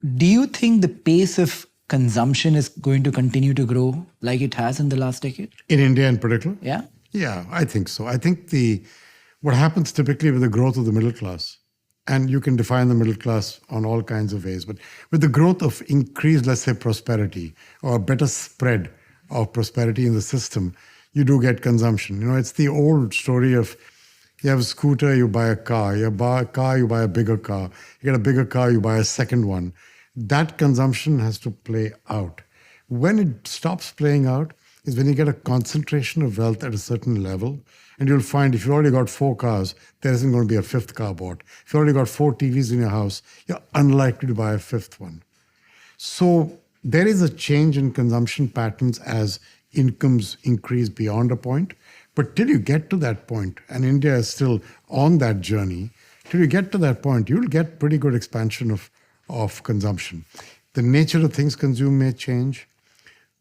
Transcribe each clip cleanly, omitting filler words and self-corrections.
Do you think the pace of consumption is going to continue to grow like it has in the last decade? In India in particular? Yeah. Yeah, I think so. I think what happens typically with the growth of the middle class, and you can define the middle class on all kinds of ways, but with the growth of increased, let's say, prosperity or a better spread of prosperity in the system, you do get consumption. It's the old story of you have a scooter, you buy a car. You buy a car, you buy a bigger car. You get a bigger car, you buy a second one. That consumption has to play out. When it stops playing out is when you get a concentration of wealth at a certain level. And you'll find if you've already got 4 cars, there isn't going to be a 5th car bought. If you've already got 4 TVs in your house, you're unlikely to buy a 5th one. So there is a change in consumption patterns as incomes increase beyond a point. But till you get to that point, and India is still on that journey, till you get to that point, you'll get pretty good expansion of consumption. The nature of things consumed may change.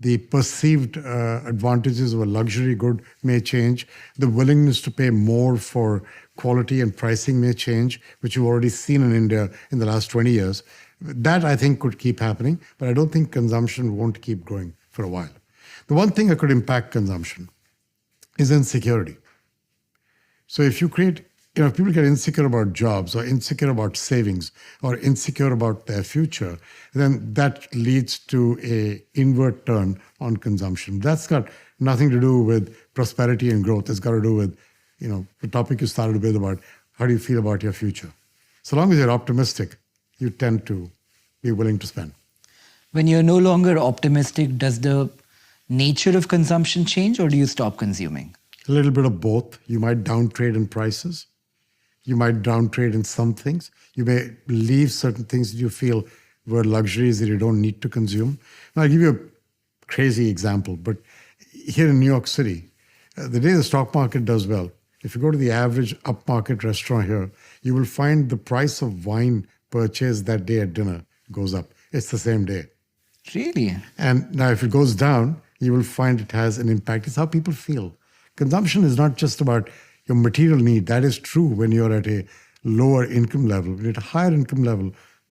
The perceived advantages of a luxury good may change. The willingness to pay more for quality and pricing may change, which you've already seen in India in the last 20 years. That, I think, could keep happening, but I don't think consumption won't keep growing for a while. The one thing that could impact consumption is insecurity. So if you create, if people get insecure about jobs or insecure about savings or insecure about their future, then that leads to a inward turn on consumption. That's got nothing to do with prosperity and growth. It's got to do with, the topic you started with about how do you feel about your future. So long as you're optimistic, you tend to be willing to spend. When you're no longer optimistic, does the nature of consumption change or do you stop consuming? A little bit of both. You might downtrade in prices. You might downtrade in some things. You may leave certain things that you feel were luxuries that you don't need to consume. Now, I'll give you a crazy example, but here in New York City, the day the stock market does well, if you go to the average upmarket restaurant here, you will find the price of wine purchased that day at dinner goes up. It's the same day. Really? And now if it goes down, you will find it has an impact. It's how people feel. Consumption is not just about your material need. That is true when you're at a lower income level. When you're at a higher income level,